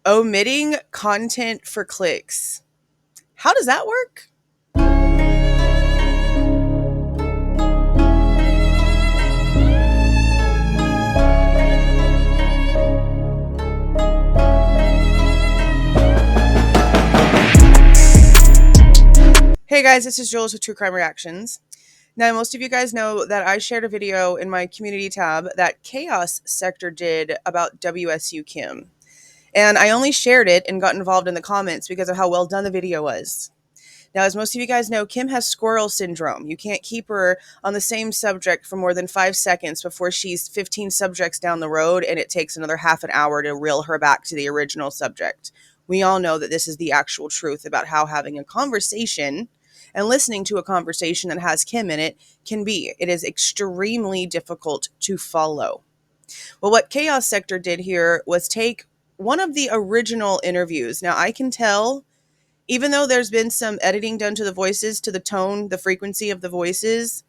Omitting content for clicks. How does that work? Hey guys, this is Jules with True Crime Reactions. Now, most of you guys know that I shared a video in my community tab that Chaos Sector did about WSU Kim. And I only shared it and got involved in the comments because of how well done the video was. Now, as most of you guys know, Kim has squirrel syndrome. You can't keep her on the same subject for more than 5 seconds before she's 15 subjects down the road, and it takes another half an hour to reel her back to the original subject. We all know that this is the actual truth about how having a conversation and listening to a conversation that has Kim in it can be. It is extremely difficult to follow. Well, what Chaos Sector did here was take one of the original interviews. Now, I can tell, even though there's been some editing done to the voices, to the tone, the frequency of the voices,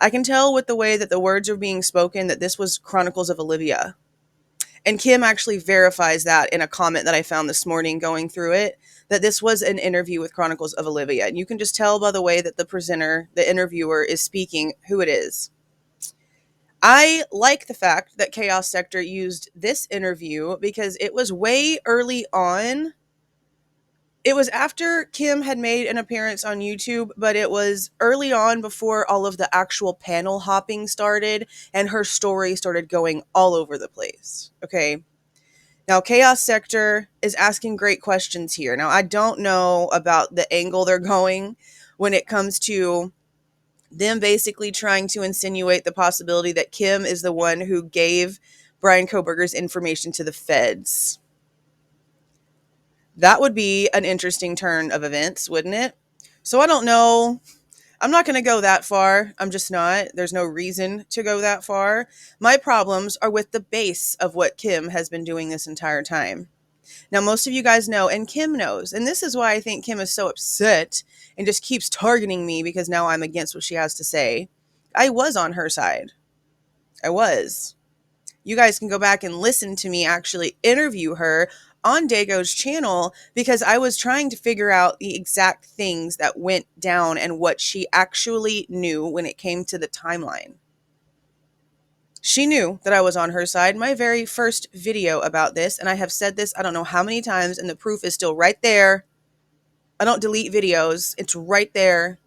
I can tell with the way that the words are being spoken that this was Chronicles of Olivia. And Kim actually verifies that in a comment that I found this morning going through it, that this was an interview with Chronicles of Olivia. And you can just tell by the way that the presenter, the interviewer, is speaking who it is. I like the fact that Chaos Sector used this interview because it was way early on. It was after Kim had made an appearance on YouTube, but it was early on before all of the actual panel hopping started and her story started going all over the place. Okay. Now, Chaos Sector is asking great questions here. Now, I don't know about the angle they're going when it comes to them basically trying to insinuate the possibility that Kim is the one who gave Bryan Kohberger's information to the feds. That would be an interesting turn of events, wouldn't it? So I don't know. I'm not going to go that far. I'm just not. There's no reason to go that far. My problems are with the base of what Kim has been doing this entire time. Now, most of you guys know, and Kim knows, and this is why I think Kim is so upset and just keeps targeting me because now I'm against what she has to say. I was on her side. I was. You guys can go back and listen to me actually interview her on Dago's channel because I was trying to figure out the exact things that went down and what she actually knew when it came to the timeline. She knew that I was on her side. My very first video about this, and I have said this I don't know how many times, and the proof is still right there. I don't delete videos. It's right there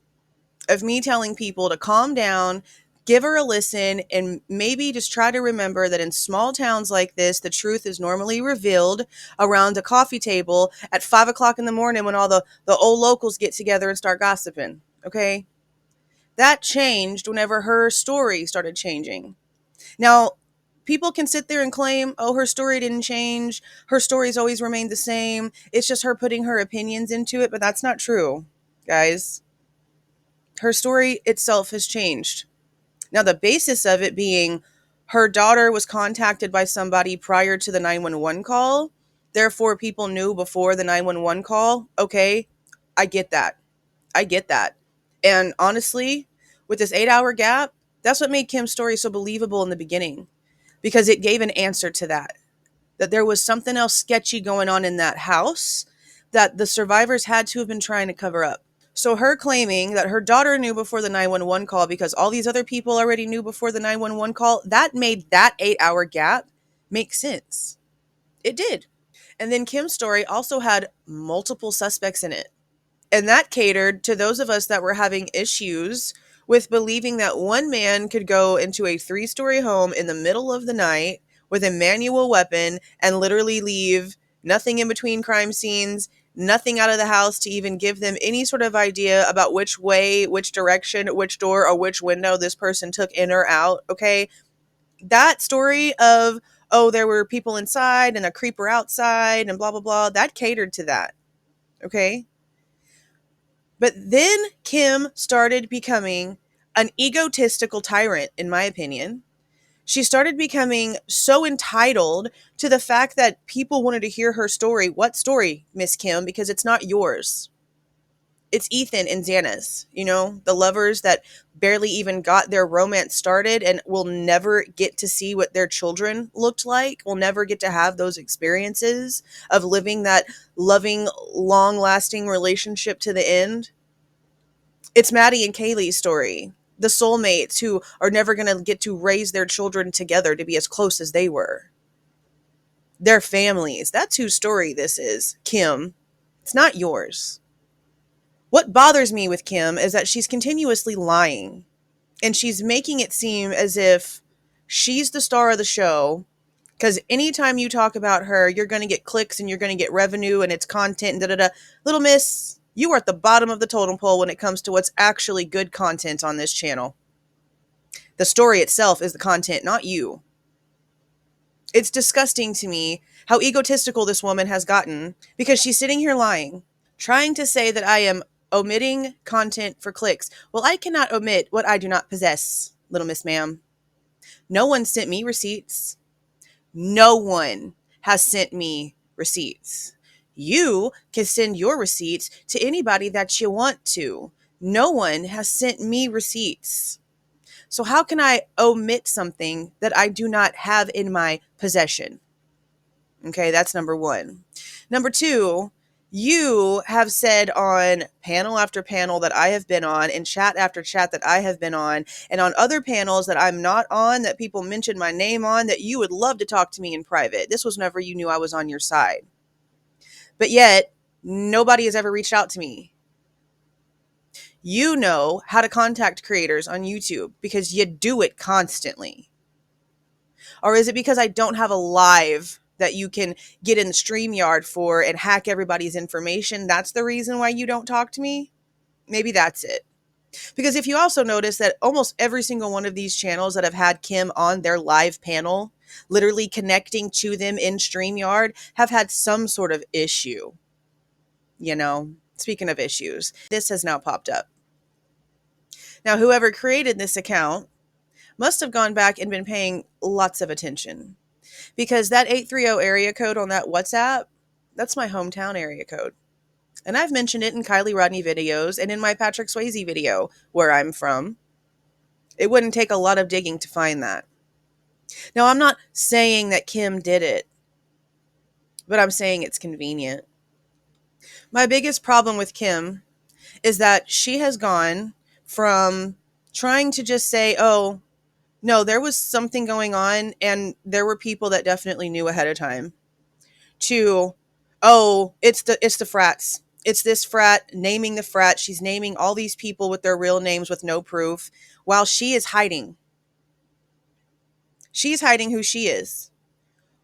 of me telling people to calm down, give her a listen, and maybe just try to remember that in small towns like this, the truth is normally revealed around a coffee table at 5 o'clock in the morning when all the old locals get together and start gossiping, okay? That changed whenever her story started changing. Now, people can sit there and claim, oh, her story didn't change. Her story's always remained the same. It's just her putting her opinions into it, but that's not true, guys. Her story itself has changed. Now, the basis of it being her daughter was contacted by somebody prior to the 911 call. Therefore, people knew before the 911 call. Okay, I get that. I get that. And honestly, with this 8-hour gap, that's what made Kim's story so believable in the beginning. Because it gave an answer to that. That there was something else sketchy going on in that house that the survivors had to have been trying to cover up. So her claiming that her daughter knew before the 911 call because all these other people already knew before the 911 call, that made that 8-hour gap make sense. It did. And then Kim's story also had multiple suspects in it. And that catered to those of us that were having issues with believing that one man could go into a 3-story home in the middle of the night with a manual weapon and literally leave nothing in between crime scenes, nothing out of the house to even give them any sort of idea about which way, which direction, which door, or which window this person took in or out, okay? That story of, oh, there were people inside and a creeper outside and blah, blah, blah, that catered to that, okay? But then Kim started becoming an egotistical tyrant, in my opinion. She started becoming so entitled to the fact that people wanted to hear her story. What story, Miss Kim? Because it's not yours. It's Ethan and Xana's, the lovers that barely even got their romance started and will never get to see what their children looked like, will never get to have those experiences of living that loving, long-lasting relationship to the end. It's Maddie and Kaylee's story. The soulmates who are never going to get to raise their children together to be as close as they were. Their families. That's whose story this is. Kim. It's not yours. What bothers me with Kim is that she's continuously lying. And she's making it seem as if she's the star of the show. Because anytime you talk about her, you're going to get clicks and you're going to get revenue and it's content and da-da-da. Little miss, you are at the bottom of the totem pole when it comes to what's actually good content on this channel. The story itself is the content, not you. It's disgusting to me how egotistical this woman has gotten because she's sitting here lying, trying to say that I am omitting content for clicks. Well, I cannot omit what I do not possess, little miss ma'am. No one sent me receipts. No one has sent me receipts. You can send your receipts to anybody that you want to. No one has sent me receipts. So how can I omit something that I do not have in my possession? Okay, that's number one. Number two, you have said on panel after panel that I have been on, and chat after chat that I have been on, and on other panels that I'm not on, that people mention my name on, that you would love to talk to me in private. This was whenever you knew I was on your side. But yet, nobody has ever reached out to me. You know how to contact creators on YouTube because you do it constantly. Or is it because I don't have a live that you can get in the StreamYard for and hack everybody's information? That's the reason why you don't talk to me? Maybe that's it. Because if you also notice that almost every single one of these channels that have had Kim on their live panel, literally connecting to them in StreamYard, have had some sort of issue. Speaking of issues, this has now popped up. Now, whoever created this account must have gone back and been paying lots of attention. Because that 830 area code on that WhatsApp, that's my hometown area code. And I've mentioned it in Kylie Rodney videos and in my Patrick Swayze video where I'm from. It wouldn't take a lot of digging to find that. Now, I'm not saying that Kim did it, but I'm saying it's convenient. My biggest problem with Kim is that she has gone from trying to just say, oh, no, there was something going on and there were people that definitely knew ahead of time, to, oh, it's the frats. It's this frat, naming the frat. She's naming all these people with their real names with no proof while she is hiding. She's hiding who she is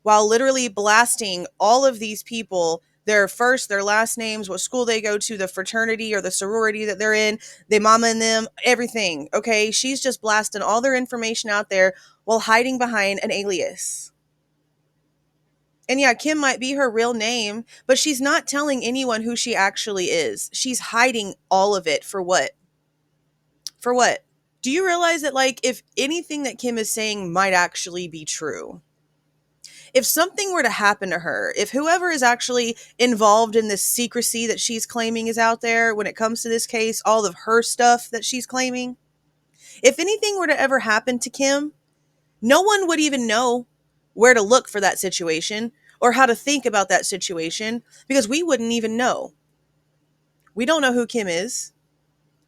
while literally blasting all of these people, their first, their last names, what school they go to, the fraternity or the sorority that they're in, the mama and them, everything. Okay. She's just blasting all their information out there while hiding behind an alias. And yeah, Kim might be her real name, but she's not telling anyone who she actually is. She's hiding all of it. For what? For what? Do you realize that, if anything that Kim is saying might actually be true, if something were to happen to her, if whoever is actually involved in this secrecy that she's claiming is out there when it comes to this case, all of her stuff that she's claiming, if anything were to ever happen to Kim, no one would even know where to look for that situation or how to think about that situation because we wouldn't even know. We don't know who Kim is.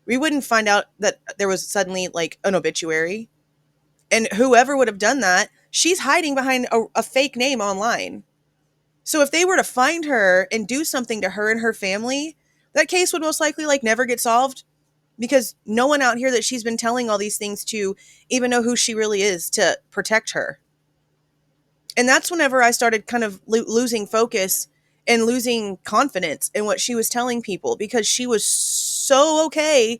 We wouldn't find out that there was suddenly an obituary. And whoever would have done that, she's hiding behind a fake name online. So if they were to find her and do something to her and her family, that case would most likely never get solved because no one out here that she's been telling all these things to even know who she really is to protect her. And that's whenever I started kind of losing focus and losing confidence in what she was telling people, because she was so okay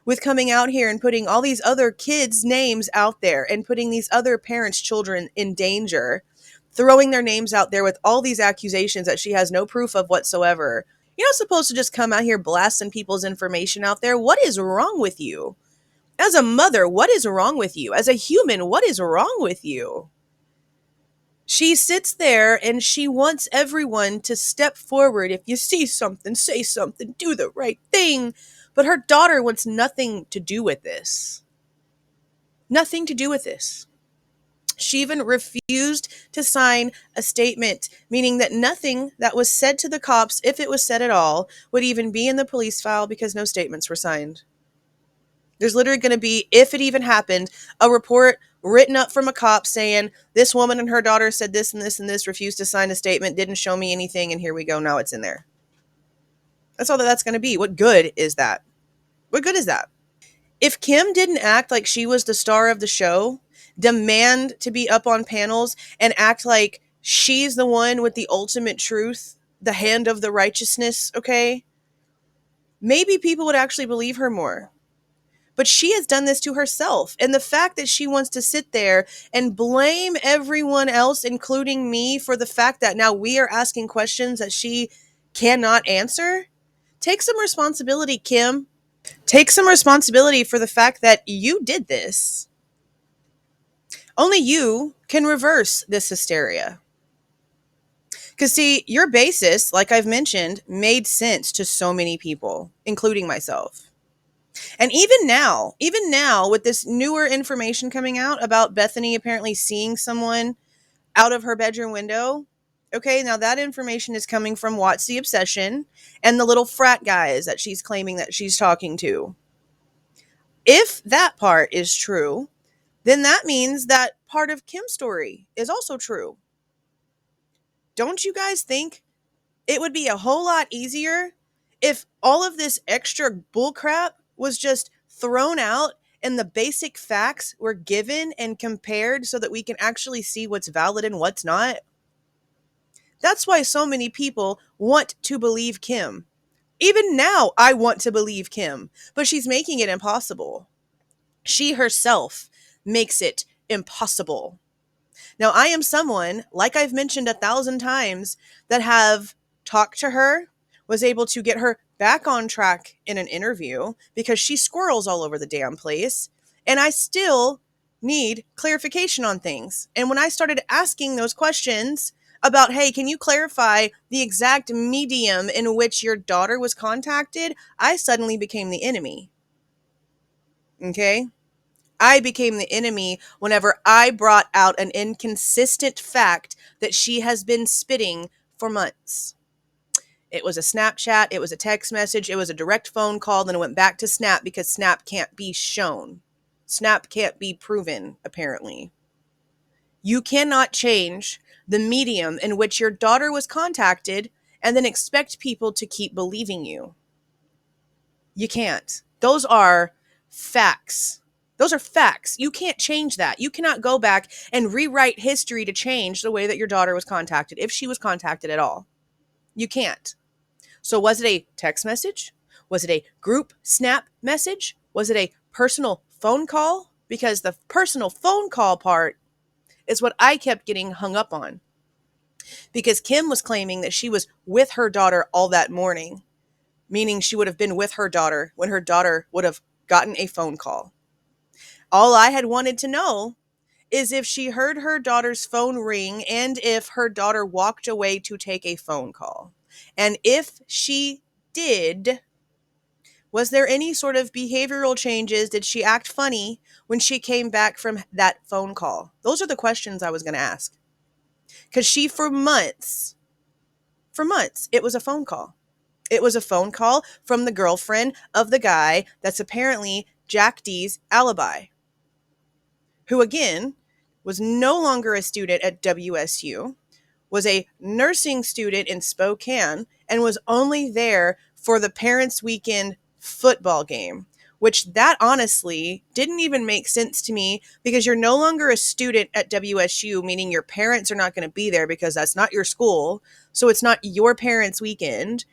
with coming out here and putting all these other kids' names out there and putting these other parents' children in danger, throwing their names out there with all these accusations that she has no proof of whatsoever. You're not supposed to just come out here blasting people's information out there. What is wrong with you? As a mother, what is wrong with you? As a human, what is wrong with you? She sits there and she wants everyone to step forward. If you see something, say something, do the right thing. But her daughter wants nothing to do with this. Nothing to do with this. She even refused to sign a statement, meaning that nothing that was said to the cops, if it was said at all, would even be in the police file because no statements were signed. There's literally going to be, if it even happened, a report written up from a cop saying, this woman and her daughter said this and this and this, refused to sign a statement, didn't show me anything, and here we go, now it's in there. That's all that's going to be. What good is that? What good is that? If Kim didn't act like she was the star of the show, demand to be up on panels, and act like she's the one with the ultimate truth, the hand of the righteousness, okay, maybe people would actually believe her more. But she has done this to herself. And the fact that she wants to sit there and blame everyone else, including me, for the fact that now we are asking questions that she cannot answer, take some responsibility, Kim. Take some responsibility for the fact that you did this. Only you can reverse this hysteria. Because, see, your basis, like I've mentioned, made sense to so many people, including myself. And even now, with this newer information coming out about Bethany apparently seeing someone out of her bedroom window, okay, now that information is coming from Watts the Obsession and the little frat guys that she's claiming that she's talking to. If that part is true, then that means that part of Kim's story is also true. Don't you guys think it would be a whole lot easier if all of this extra bullcrap was just thrown out and the basic facts were given and compared so that we can actually see what's valid and what's not? That's why so many people want to believe Kim. Even now, I want to believe Kim, but she's making it impossible. She herself makes it impossible. Now, I am someone, like I've mentioned 1,000 times, that have talked to her, was able to get her back on track in an interview because she squirrels all over the damn place. And I still need clarification on things. And when I started asking those questions about, hey, can you clarify the exact medium in which your daughter was contacted? I suddenly became the enemy. Okay? I became the enemy whenever I brought out an inconsistent fact that she has been spitting for months. It was a Snapchat, it was a text message, it was a direct phone call, then it went back to Snap because Snap can't be shown. Snap can't be proven, apparently. You cannot change the medium in which your daughter was contacted and then expect people to keep believing you. You can't. Those are facts. Those are facts. You can't change that. You cannot go back and rewrite history to change the way that your daughter was contacted, if she was contacted at all. You can't. So was it a text message? Was it a group Snap message? Was it a personal phone call? Because the personal phone call part is what I kept getting hung up on. Because Kim was claiming that she was with her daughter all that morning, meaning she would have been with her daughter when her daughter would have gotten a phone call. All I had wanted to know is if she heard her daughter's phone ring and if her daughter walked away to take a phone call. And if she did, was there any sort of behavioral changes? Did she act funny when she came back from that phone call? Those are the questions I was going to ask. Because she, for months, it was a phone call. It was a phone call from the girlfriend of the guy that's apparently Jack D's alibi, who again was no longer a student at WSU, was a nursing student in Spokane, and was only there for the parents' weekend football game, which that honestly didn't even make sense to me because you're no longer a student at WSU, meaning your parents are not going to be there because that's not your school. So it's not your parents' weekend.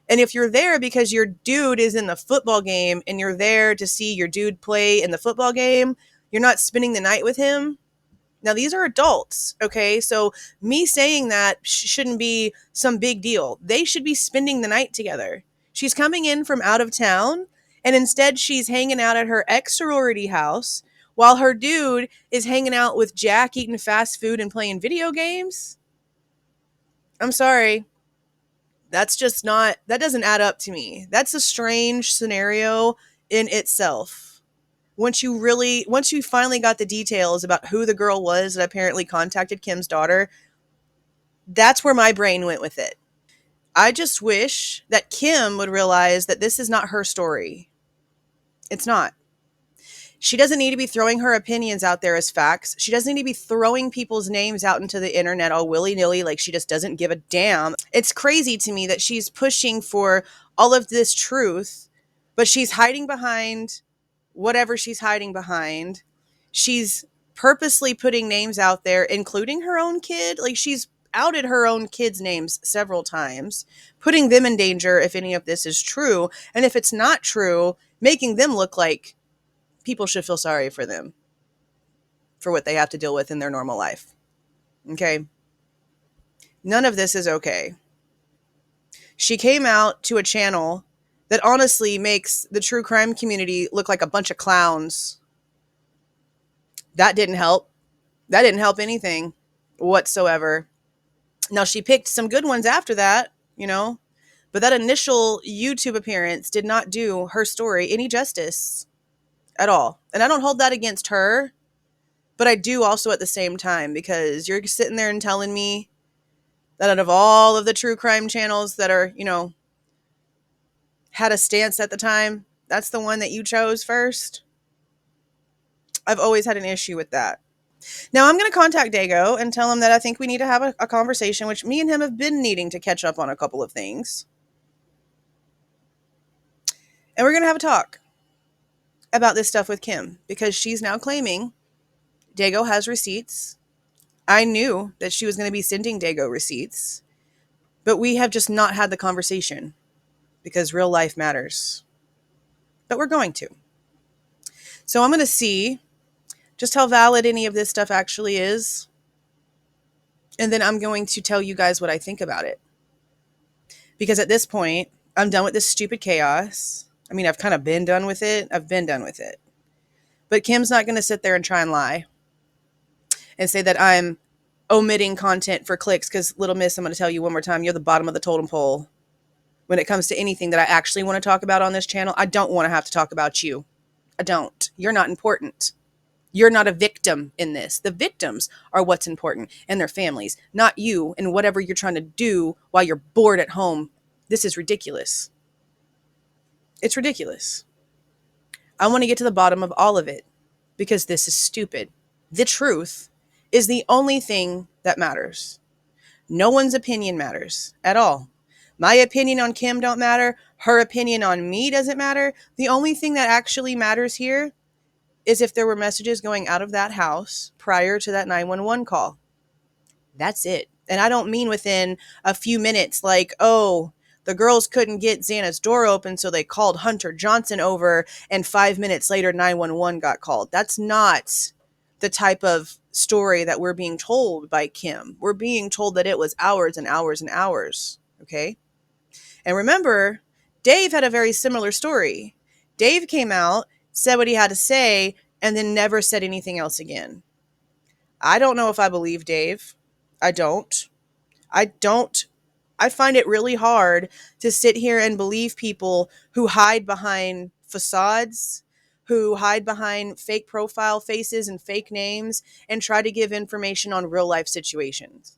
And if you're there because your dude is in the football game and you're there to see your dude play in the football game, you're not spending the night with him. Now, these are adults, okay? So me saying that shouldn't be some big deal. They should be spending the night together. She's coming in from out of town, and instead she's hanging out at her ex-sorority house while her dude is hanging out with Jack, eating fast food and playing video games. I'm sorry. That's just not, that doesn't add up to me. That's a strange scenario in itself. Once you finally got the details about who the girl was that apparently contacted Kim's daughter, that's where my brain went with it. I just wish that Kim would realize that this is not her story. It's not. She doesn't need to be throwing her opinions out there as facts. She doesn't need to be throwing people's names out into the internet all willy-nilly like she just doesn't give a damn. It's crazy to me that she's pushing for all of this truth, but she's hiding behind whatever she's hiding behind. She's purposely putting names out there, including her own kid. Like, she's outed her own kids' names several times, putting them in danger if any of this is true. And if it's not true, making them look like people should feel sorry for them for what they have to deal with in their normal life. Okay? None of this is okay. She came out to a channel that honestly makes the true crime community look like a bunch of clowns. That didn't help. That didn't help anything whatsoever. Now, she picked some good ones after that, but that initial YouTube appearance did not do her story any justice at all. And I don't hold that against her, but I do also at the same time, because you're sitting there and telling me that out of all of the true crime channels that are, had a stance at the time, that's the one that you chose first. I've always had an issue with that. Now, I'm going to contact Dago and tell him that I think we need to have a conversation, which me and him have been needing to catch up on a couple of things. And we're going to have a talk about this stuff with Kim, because she's now claiming Dago has receipts. I knew that she was going to be sending Dago receipts, but we have just not had the conversation because real life matters. But we're going to. So I'm going to see just how valid any of this stuff actually is. And then I'm going to tell you guys what I think about it. Because at this point, I'm done with this stupid chaos. I mean, I've kind of been done with it. I've been done with it. But Kim's not going to sit there and try and lie and say that I'm omitting content for clicks, because, little miss, I'm going to tell you one more time, you're the bottom of the totem pole when it comes to anything that I actually want to talk about on this channel. I don't want to have to talk about you. I don't. You're not important. You're not a victim in this. The victims are what's important, and their families, not you and whatever you're trying to do while you're bored at home. This is ridiculous. It's ridiculous. I want to get to the bottom of all of it, because this is stupid. The truth is the only thing that matters. No one's opinion matters at all. My opinion on Kim don't matter. Her opinion on me doesn't matter. The only thing that actually matters here is if there were messages going out of that house prior to that 911 call. That's it. And I don't mean within a few minutes, like, oh, the girls couldn't get Xana's door open, so they called Hunter Johnson over, and 5 minutes later, 911 got called. That's not the type of story that we're being told by Kim. We're being told that it was hours and hours and hours, okay? And remember, Dave had a very similar story. Dave came out, said what he had to say, and then never said anything else again. I don't know if I believe Dave. I don't. I find it really hard to sit here and believe people who hide behind facades, who hide behind fake profile faces and fake names, and try to give information on real life situations.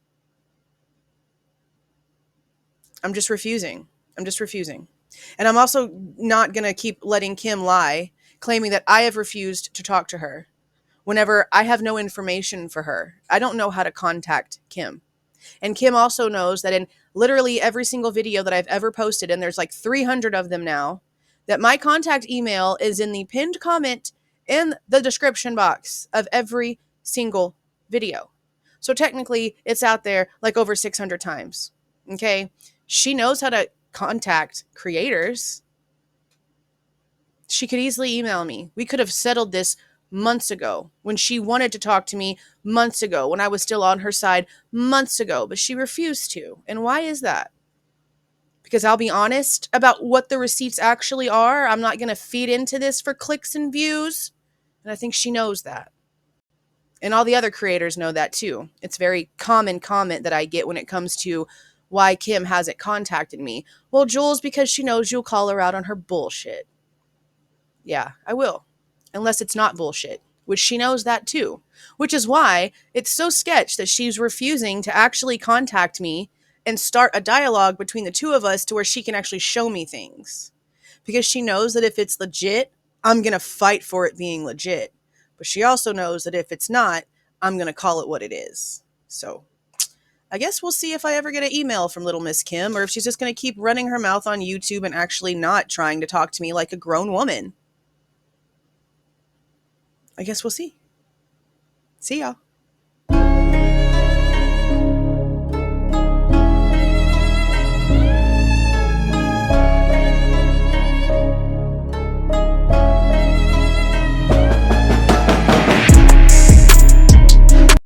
I'm just refusing. And I'm also not going to keep letting Kim lie, claiming that I have refused to talk to her whenever I have no information for her. I don't know how to contact Kim. And Kim also knows that in literally every single video that I've ever posted, and there's like 300 of them now, that my contact email is in the pinned comment in the description box of every single video. So technically, it's out there like over 600 times. Okay? She knows how to contact creators. She could easily email me. We could have settled this months ago, when she wanted to talk to me months ago, when I was still on her side months ago, but she refused to. And why is that? Because I'll be honest about what the receipts actually are. I'm not going to feed into this for clicks and views. And I think she knows that. And all the other creators know that too. It's a very common comment that I get when it comes to why Kim hasn't contacted me. Well, Jules, because she knows you'll call her out on her bullshit. Yeah, I will. Unless it's not bullshit, which she knows that too. Which is why it's so sketch that she's refusing to actually contact me and start a dialogue between the two of us to where she can actually show me things. Because she knows that if it's legit, I'm going to fight for it being legit. But she also knows that if it's not, I'm going to call it what it is. So I guess we'll see if I ever get an email from little Miss Kim, or if she's just going to keep running her mouth on YouTube and actually not trying to talk to me like a grown woman. I guess we'll see. See y'all.